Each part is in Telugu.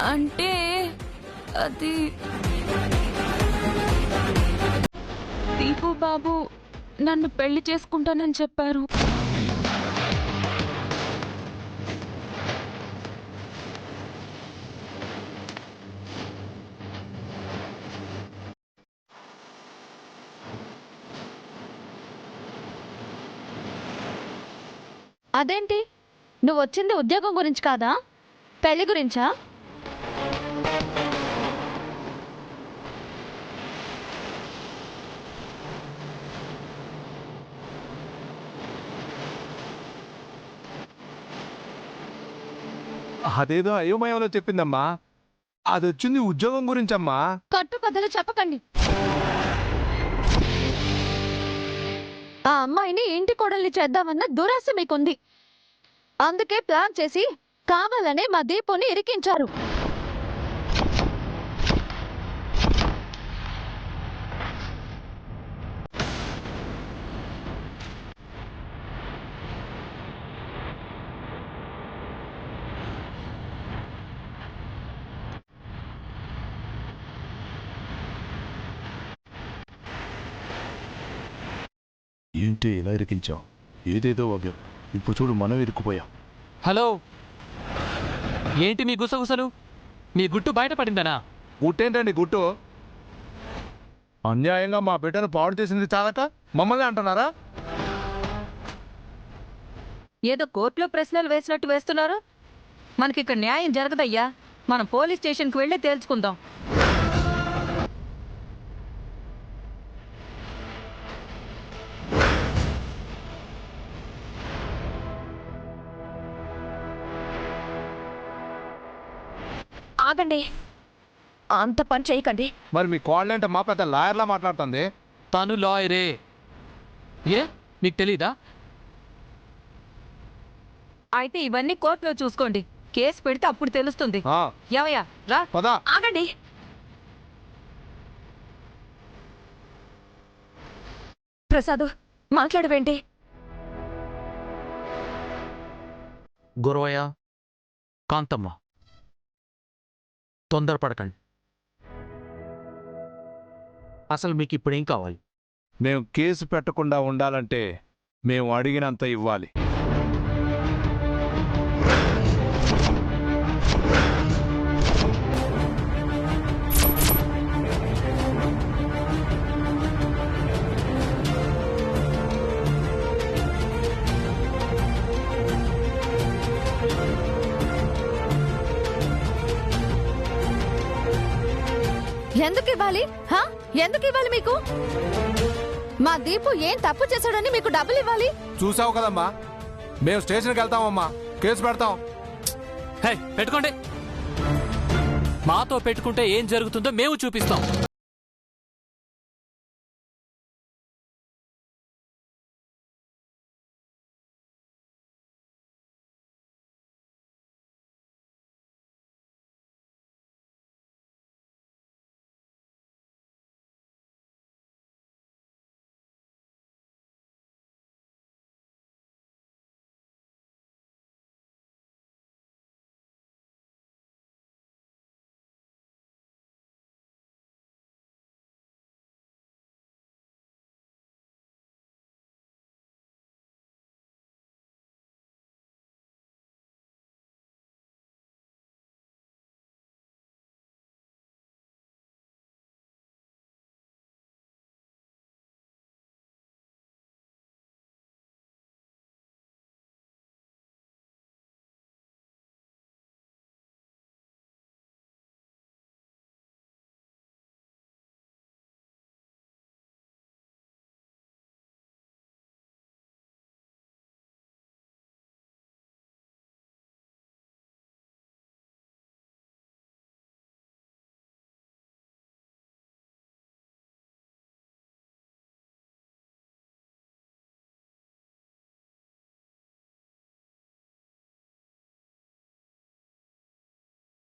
అంటే అది దీపు బాబు నన్ను పెళ్లి చేసుకుంటానని చెప్పారు. అదేంటి, నువ్వు వచ్చింది ఉద్యోగం గురించి కాదా, పెళ్లి గురించా? అదేదో అయోమయంలో చెప్పిందమ్మా. అది వచ్చింది ఉద్యోగం గురించమ్మా. కట్టు కథలు చెప్పకండి. ఆ అమ్మాయిని ఇంటి కోడల్ని చేద్దామన్న దురాశ మీకుంది. అందుకే ప్లాన్ చేసి కావాలనే మా దీపుని ఇరికించారు. ఏంటి ఇలా ఇరికించాం? ఏదేదో వాగ్యం. ఇప్పుడు చూడు, మనం ఇరుక్కుపోయాం. హలో, ఏంటి మీ గుసగుసలు? మీ గుట్టు బయటపడిందనా? గుట్టేంటండి గుట్టు? అన్యాయంగా మా బిడ్డను పాడు చేసింది చాలక మమ్మల్ని అంటున్నారా? ఏదో కోర్టులో ప్రశ్నలు వేసినట్టు వేస్తున్నారు. మనకిక్కడ న్యాయం జరగదయ్యా. మనం పోలీస్ స్టేషన్కి వెళ్ళి తేల్చుకుందాం. ఆగండి, అంత పని చేయకండి. మరి మీ కోళ్ళంటే మా పెద్ద లాయర్లా మాట్లాడుతుంది. తను లాయరే. ఏ మీకు తెలీదా? అయితే ఇవన్నీ కోర్టులో చూసుకోండి. కేసు పెడితే అప్పుడు తెలుస్తుంది. ఏమయ్యా రా. పద. ఆగండి. ప్రసాద్, మాట్లాడవేంటి? గురవయ్య, కాంతమ్మ, తొందరపడకండి. అసలు మీకు ఇప్పుడు ఏం కావాలి? మేము కేసు పెట్టకుండా ఉండాలంటే మేము అడిగినంత ఇవ్వాలి. ఎందుకు ఇవ్వాలి? ఎందుకు ఇవ్వాలి మీకు? మా దీపు ఏం తప్పు చేశాడని మీకు డబ్బులు ఇవ్వాలి? చూసావు కదమ్మా, మేము స్టేషన్కి వెళ్తామమ్మా, కేసు పెడతాం. హే, పెట్టుకోండి. మాతో పెట్టుకుంటే ఏం జరుగుతుందో మేము చూపిస్తాం.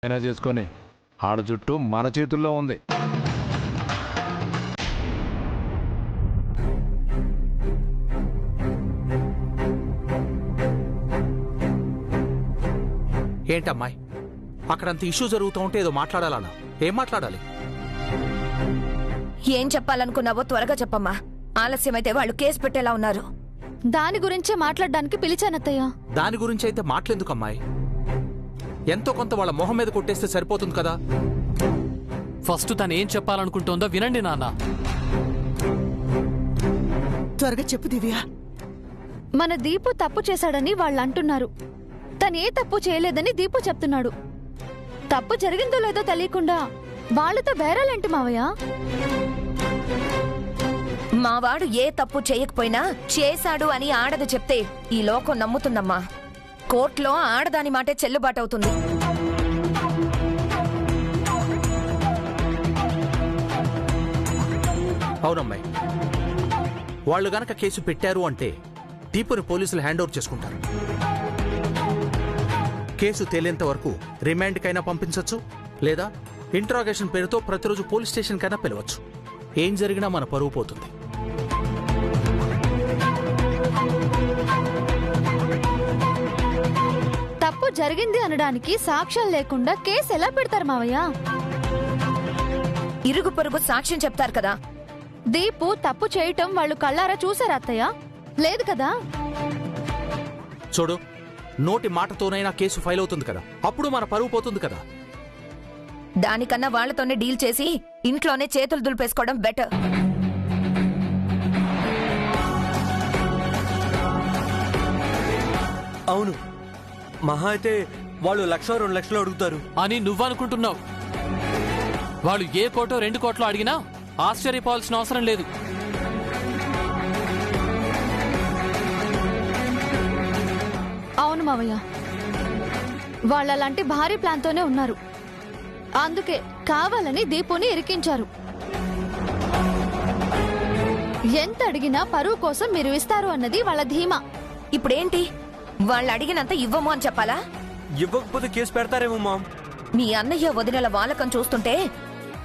అయినా చేసుకొని ఆడ చుట్టూ మన చేతుల్లో ఉంది. ఏంటమ్మాయి, అక్కడంత ఇష్యూ జరుగుతూ ఉంటే ఏదో మాట్లాడాలన్నా ఏం మాట్లాడాలి? ఏం చెప్పాలనుకున్నావో త్వరగా చెప్పమ్మా. ఆలస్యమైతే వాళ్ళు కేసు పెట్టేలా ఉన్నారు. దాని గురించే మాట్లాడడానికి పిలిచానత్తయ్య. దాని గురించి అయితే మాట్లాడేందుకు అమ్మాయి? ఎంతో కొంత వాళ్ళ మొహం మీద కొట్టేస్తే సరిపోతుంది కదా. ఫస్ట్ తను ఏం చెప్పాలనుకుంటోందో వినండి నాన్న. త్వరగా చెప్పు దివ్య. మన దీపు తప్పు చేశాడని వాళ్ళు అంటున్నారు. తను ఏ తప్పు చేయలేదని దీపు చెప్తున్నాడు. తప్పు జరిగిందో లేదో తెలియకుండా వాళ్ళతో బేరాలేంటి మావయ్య? మావాడు ఏ తప్పు చేయకపోయినా చేశాడు అని ఆడది చెప్తే ఈ లోకం నమ్ముతుందమ్మా. కోర్టులో ఆడదాని మాటే చెల్లుబాటవుతుంది. అవునమ్మాయి, వాళ్ళు గనక కేసు పెట్టారు అంటే దీపుని పోలీసులు హ్యాండ్ ఓవర్ చేసుకుంటారు. కేసు తేలేంత వరకు రిమాండ్కైనా పంపించవచ్చు, లేదా ఇంట్రాగేషన్ పేరుతో ప్రతిరోజు పోలీస్ స్టేషన్ కైనా పిలవచ్చు. ఏం జరిగినా మన పరువు పోతుంది. తప్పు జరిగింది అనడానికి సాక్ష్యాలు లేకుండా కేసు ఎలా పెడతారు మావయ్య? ఇరుగు పొరుగు సాక్ష్యం చెప్తారు కదా. దీపు తప్పు చేయటం వాళ్ళు కళ్ళారా చూసారా అత్తయ్య? లేదు కదా. చూడు, నోటి మాటతోనైనా కేసు ఫైల్ అవుతుంది కదా, అప్పుడు మన పరువు పోతుంది కదా. దానికన్నా వాళ్లతోనే డీల్ చేసి ఇంట్లోనే చేతులు దులిపేసుకోవడం బెటర్. అవును, మహా అయితే వాళ్ళు 1,00,000-2 లక్షలు అడుగుతారు అని నువ్వనుకుంటున్నావు. వాళ్ళు ఏ కోటో 2 కోట్లో అడిగినా ఆశ్చర్యపోవాల్సిన అవసరం లేదు. అవును మావయ్య, వాళ్ళలాంటి భారీ ప్లాన్తోనే ఉన్నారు. అందుకే కావాలని దీపుని ఇరికించారు. ఎంత అడిగినా పరువు కోసం మీరు ఇస్తారు అన్నది వాళ్ళ ధీమా. ఇప్పుడేంటి, వాళ్ళు అడిగినంత ఇవ్వము అని చెప్పాలా? ఇవ్వకపోతే కేసు పెడతారేమో మామ్. మీ అన్నయ్య వదినల వాలకం చూస్తుంటే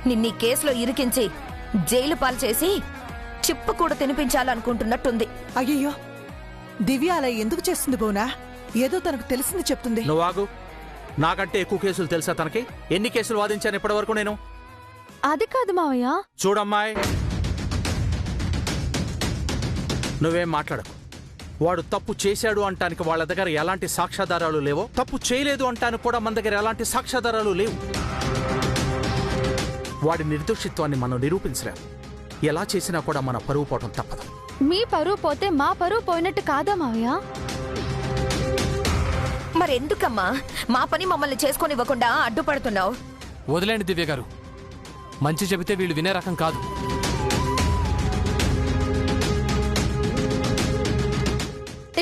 నిన్నీ కేసులో ఇరికించి జైలు పాలు చేసి చిప్పు కూడా తినిపించాలనుకుంటున్నట్టుంది. అయ్యయ్యో, దివ్య అలా ఎందుకు చేస్తుంది బోనా? ఏదో తనకు తెలిసింది చెప్తుంది. నువ్వు ఆగు. నాకంటే ఎక్కువ కేసులు తెలుసా తనకి? ఎన్ని కేసులు వాదించాను ఇప్పటి వరకు నేను? అది కాదు మావయ్య. చూడమ్మాయి, నువ్వేం మాట్లాడకు. వాడు తప్పు చేశాడు అంటానికి వాళ్ళ దగ్గర ఎలాంటి సాక్ష్యాధారాలు లేవో, తప్పు చేయలేదు అంటానికి కూడా మన దగ్గర ఎలాంటి సాక్ష్యాధారాలు లేవు. వాడి నిర్దోషిత్వాన్ని మనం నిరూపించలేం. ఎలా చేసినా కూడా మన పరువు పోవటం తప్పదు. మీ పరువు పోతే మా పరువు పోయినట్టు కాదా మావయ్య? మరెందుకమ్మా మా పని మమ్మల్ని చేసుకొనివ్వకుండా అడ్డుపడుతున్నావు? వదిలేండి దివ్య గారు, మంచి చెబితే వీళ్ళు వినే రకం కాదు.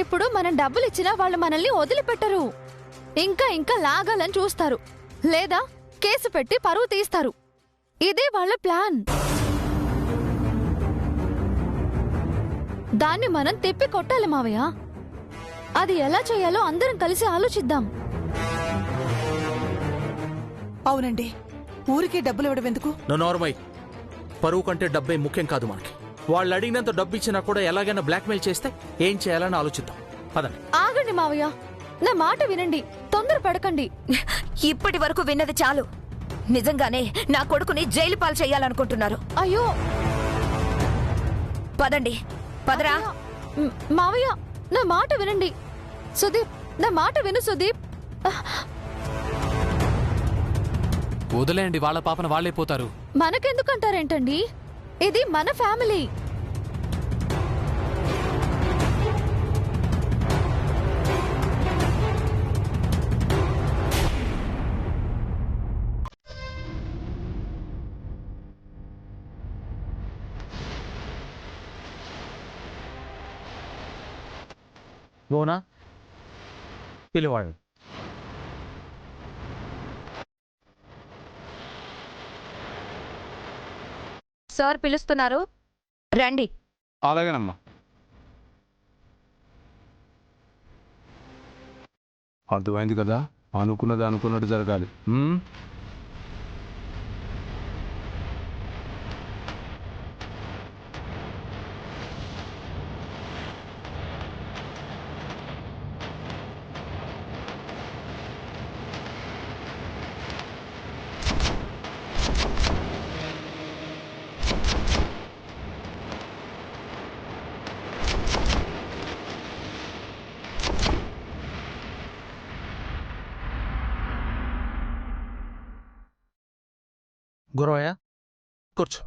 ఇప్పుడు మనం డబ్బులు ఇచ్చినా వాళ్ళు మనల్ని వదిలిపెట్టరు. ఇంకా ఇంకా లాగాలని చూస్తారు, లేదా కేసు పెట్టి పరువు తీస్తారు. ఇదే వాళ్ళ ప్లాన్. దాన్ని మనం తిప్పి కొట్టాలి మావయ్య. అది ఎలా చేయాలో అందరం కలిసి ఆలోచిద్దాం. అవునండి, ఊరికే డబ్బులు ఇవ్వడం ఎందుకు? నోర్మై, పరువు కంటే డబ్బే ముఖ్యం కాదు మనకి. వాళ్ళు అడిగినంత డబ్బు ఇచ్చినా కూడా ఎలాగైనా బ్లాక్మెయిల్ చేస్తే ఏం చేయాలని ఆలోచిద్దాం. పదండి. ఆగండి మావయ్య, నా మాట వినండి, తొందర పడకండి. ఇప్పటి వరకు విన్నది చాలు. నిజంగానే నా కొడుకుని జైలు పాలు చేయాలనుకుంటున్నారు. అయ్యో పదండి, పదరా. మావయ్య, నా మాట వినండి. సుదీప్, నా మాట విను సుదీప్. వదిలేండి, వాళ్ళ పాపన వాళ్ళే పోతారు. మనకెందుకంటారేంటండి? ఇది మన ఫ్యామిలీ. బోనా, పిలివాడు. సార్ పిలుస్తున్నారు, రండి. అలాగేనమ్మా. అర్థమైంది కదా, అనుకున్నది అనుకున్నట్టు జరగాలి. గురవయ్య కూర్చో.